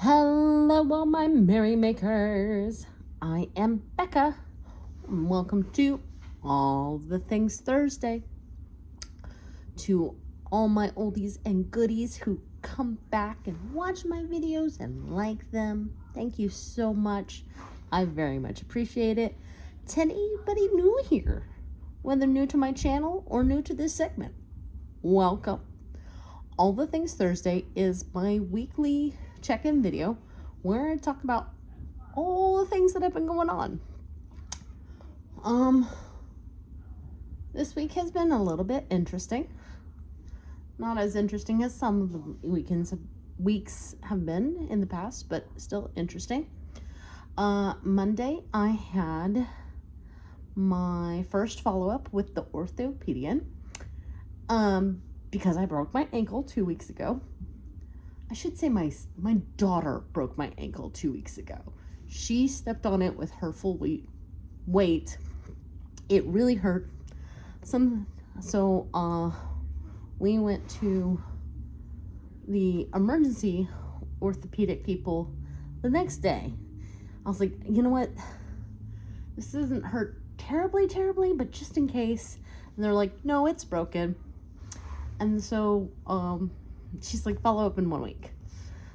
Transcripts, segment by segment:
Hello, all my merrymakers. I am Becca. Welcome to All the Things Thursday. To all my oldies and goodies who come back and watch my videos and like them, thank you so much. I very much appreciate it. To anybody new here, whether new to my channel or new to this segment, welcome. All the Things Thursday is my weekly check-in video where I talk about all the things that have been going on. This week has been a little bit interesting. Not as interesting as some of the weeks have been in the past, but still interesting. Monday, I had my first follow-up with the orthopedian. Because I broke my ankle 2 weeks ago. I should say my daughter broke my ankle 2 weeks ago. She stepped on it with her full weight. It really hurt. So we went to the emergency orthopedic people the next day. I was like, you know what? This doesn't hurt terribly, but just in case. And they're like, no, it's broken. And so she's like, follow up in 1 week.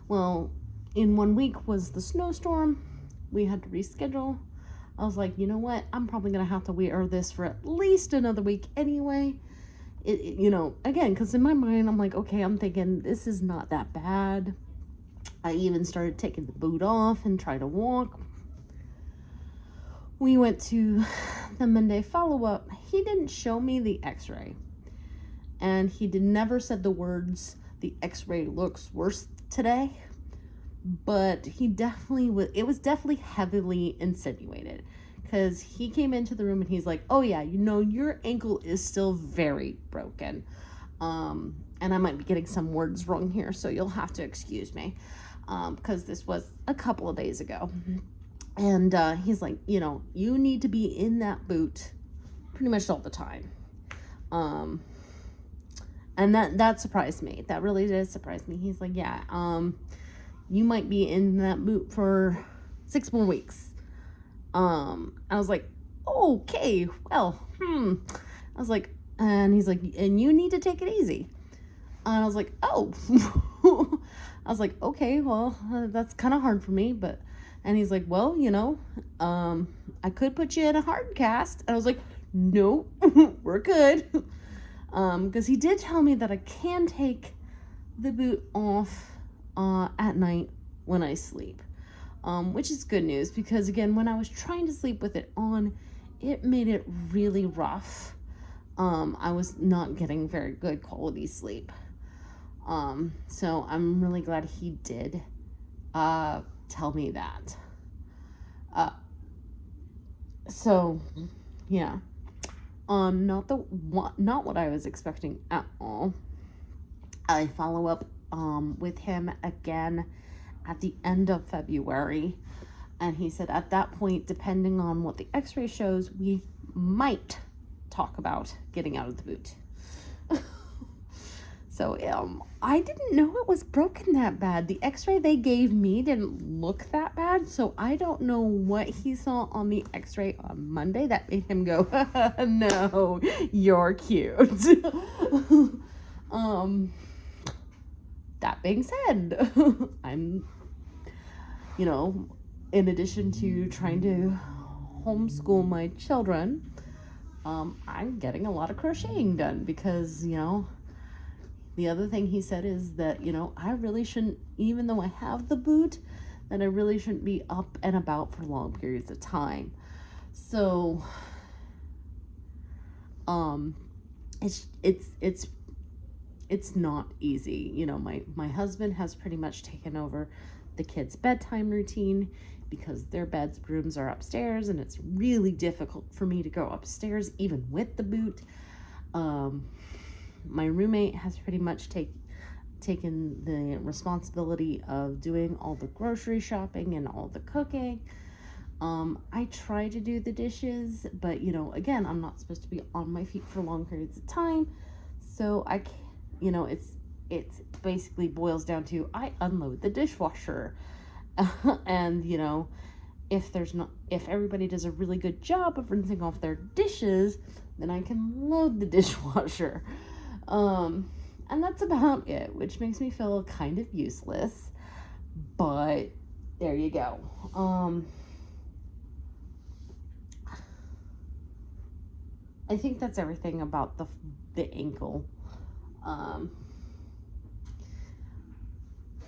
Well, in 1 week was the snowstorm. We had to reschedule. I was like, you know what? I'm probably going to have to wear this for at least another week anyway. Again, because in my mind, I'm like, okay, I'm thinking this is not that bad. I even started taking the boot off and try to walk. We went to the Monday follow-up. He didn't show me the x-ray. And he never said the words, the x-ray looks worse today. But it was definitely heavily insinuated. Because he came into the room and he's like, oh yeah, your ankle is still very broken. And I might be getting some words wrong here, so you'll have to excuse me. Because this was a couple of days ago. And he's like, you need to be in that boot pretty much all the time. And that surprised me. That really did surprise me. He's like, yeah, you might be in that boot for 6 more weeks. I was like, okay, well, I was like, and he's like, and you need to take it easy. And I was like, oh, I was like, okay, well, that's kind of hard for me, and he's like, well, I could put you in a hard cast. And I was like, no, we're good. Because he did tell me that I can take the boot off at night when I sleep, which is good news because, again, when I was trying to sleep with it on, it made it really rough. I was not getting very good quality sleep. So I'm really glad he did tell me that. So, yeah. Not what I was expecting at all. I follow up with him again at the end of February, and he said at that point, depending on what the x-ray shows, we might talk about getting out of the boot. So I didn't know it was broken that bad. The x-ray they gave me didn't look that bad, so I don't know what he saw on the x-ray on Monday that made him go, no, you're cute. That being said, I'm, in addition to trying to homeschool my children, I'm getting a lot of crocheting done because, the other thing he said is that, I really shouldn't, even though I have the boot, that I really shouldn't be up and about for long periods of time. So, it's not easy. My husband has pretty much taken over the kids' bedtime routine because their bedrooms are upstairs, and it's really difficult for me to go upstairs even with the boot. My roommate has pretty much taken the responsibility of doing all the grocery shopping and all the cooking. I try to do the dishes, but again, I'm not supposed to be on my feet for long periods of time, so I can't, it basically boils down to I unload the dishwasher. And if everybody does a really good job of rinsing off their dishes, then I can load the dishwasher. And that's about it, which makes me feel kind of useless, but there you go. I think that's everything about the ankle.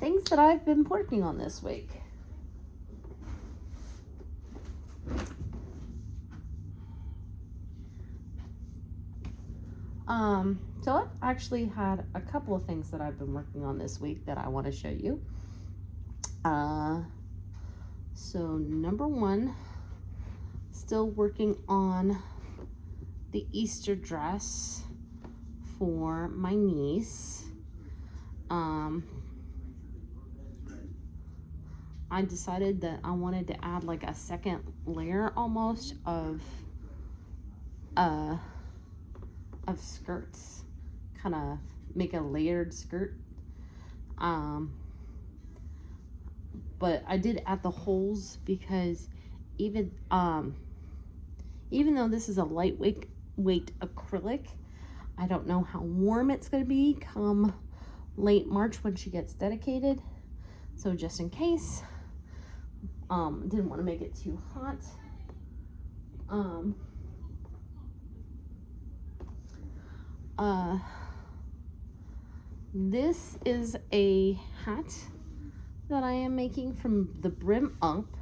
Things that I've been working on this week. So I've actually had a couple of things that I've been working on this week that I want to show you. So number one, still working on the Easter dress for my niece. I decided that I wanted to add like a second layer almost of skirts, kind of make a layered skirt. But I did add the holes because even though this is a lightweight acrylic, I don't know how warm it's going to be come late March when she gets dedicated. So just in case, didn't want to make it too hot. This is a hat that I am making from the brim up.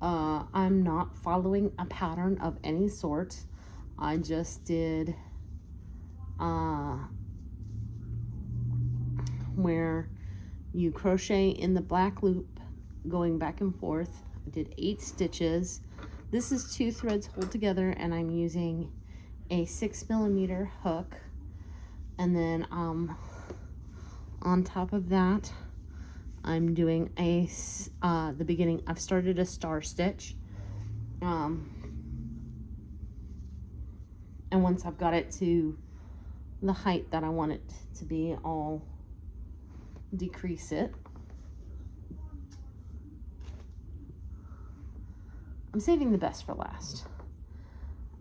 I'm not following a pattern of any sort. I just did where you crochet in the black loop going back and forth. I did 8 stitches. This is 2 threads hold together, and I'm using a 6mm hook, and then on top of that I'm doing the beginning. I've started a star stitch, and once I've got it to the height that I want it to be, I'll decrease it. I'm saving the best for last.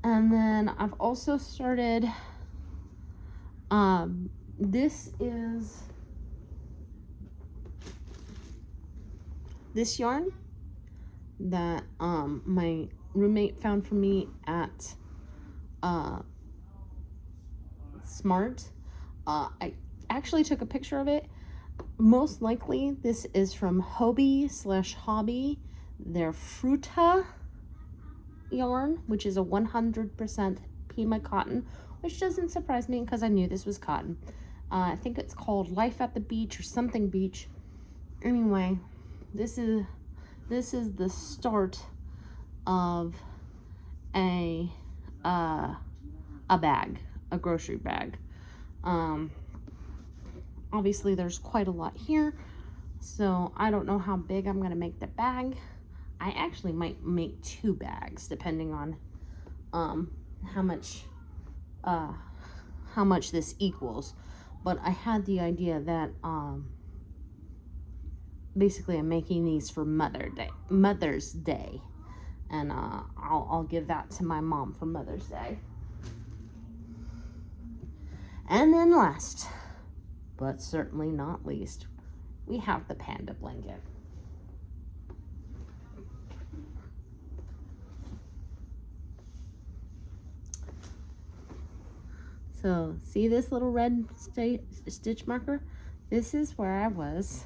And then I've also started, this is this yarn that my roommate found for me at Smart. I actually took a picture of it. Most likely this is from Hobby/Hobby, their Fruta yarn, which is a 100% Pima cotton, which doesn't surprise me because I knew this was cotton. I think it's called Life at the Beach or something beach. Anyway, this is the start of a bag, a grocery bag. Obviously there's quite a lot here, so I don't know how big I'm gonna make the bag. I actually might make 2 bags depending on how much this equals. But I had the idea that basically I'm making these for Mother's Day, and I'll give that to my mom for Mother's Day. And then last, but certainly not least, we have the panda blanket. So see this little red stitch marker? This is where I was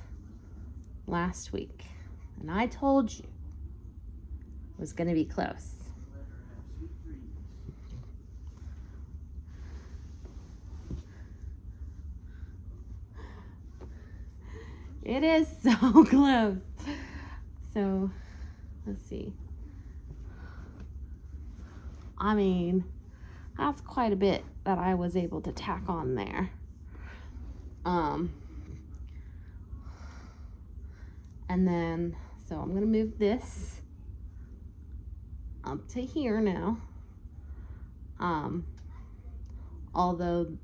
last week, and I told you it was going to be close. It is so close. So let's see. I mean, that's quite a bit that I was able to tack on there. And then, so I'm gonna move this up to here now. Although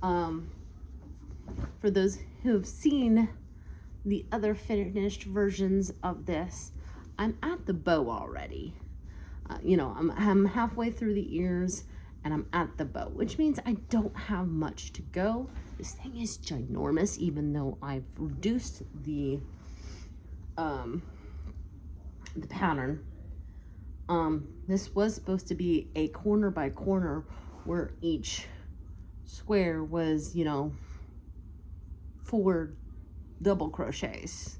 For those who have seen the other finished versions of this, I'm at the bow already. I'm halfway through the ears and I'm at the bow, which means I don't have much to go. This thing is ginormous, even though I've reduced the pattern. This was supposed to be a corner by corner where each square was, 4 double crochets.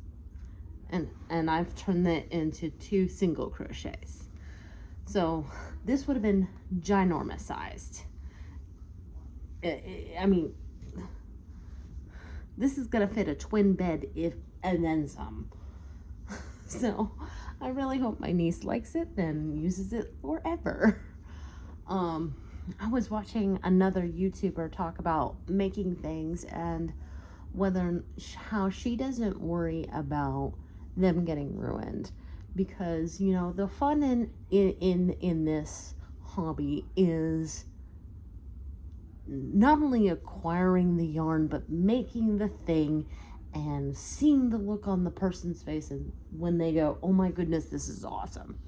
And I've turned that into 2 single crochets. So this would have been ginormous sized. I mean, this is gonna fit a twin bed and then some. So I really hope my niece likes it and uses it forever. I was watching another YouTuber talk about making things and how she doesn't worry about them getting ruined, because the fun in this hobby is not only acquiring the yarn but making the thing and seeing the look on the person's face and when they go, oh my goodness, this is awesome.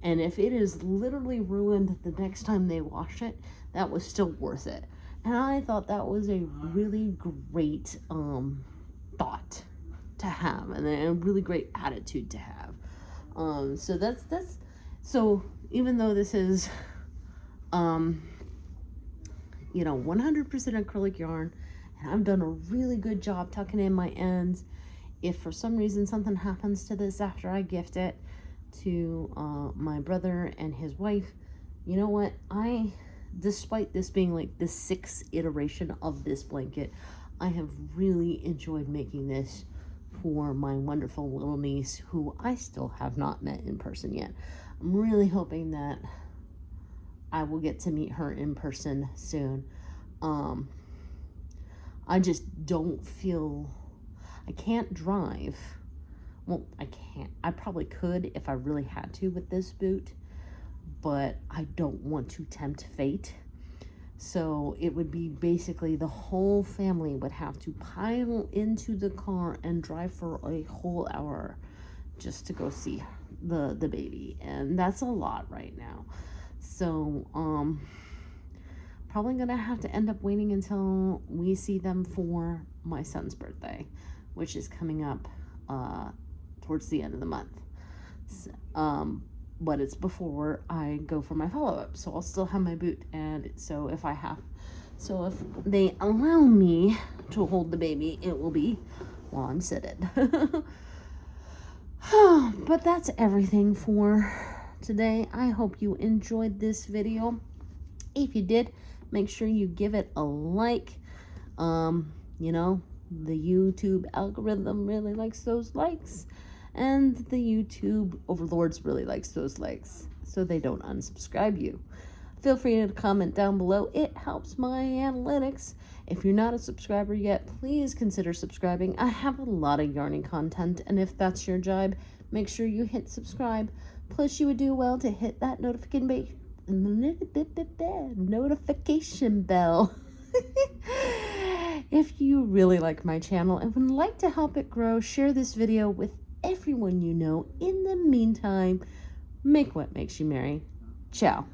And if it is literally ruined the next time they wash it, that was still worth it. And I thought that was a really great thought to have, and a really great attitude to have. So that's so even though this is 100% acrylic yarn, and I've done a really good job tucking in my ends, if for some reason something happens to this after I gift it to my brother and his wife, you know what, despite this being like the 6th iteration of this blanket, I have really enjoyed making this for my wonderful little niece, who I still have not met in person yet. I'm really hoping that I will get to meet her in person soon. I just don't feel, I can't drive. Well, I can't. I probably could if I really had to with this boot, but I don't want to tempt fate. So it would be basically the whole family would have to pile into the car and drive for a whole hour just to go see the baby. And that's a lot right now. So, probably gonna have to end up waiting until we see them for my son's birthday, which is coming up towards the end of the month. So, but it's before I go for my follow-up, so I'll still have my boot. And so if they allow me to hold the baby, it will be while I'm seated. But that's everything for today. I hope you enjoyed this video. If you did, make sure you give it a like. The YouTube algorithm really likes those likes, and the YouTube overlords really likes those likes, so they don't unsubscribe you. Feel free to comment down below. It helps my analytics. If you're not a subscriber yet, please consider subscribing. I have a lot of yarning content, and if that's your job, make sure you hit subscribe. Plus, you would do well to hit that notification bell. If you really like my channel and would like to help it grow, share this video with everyone you know. In the meantime, make what makes you merry. Ciao.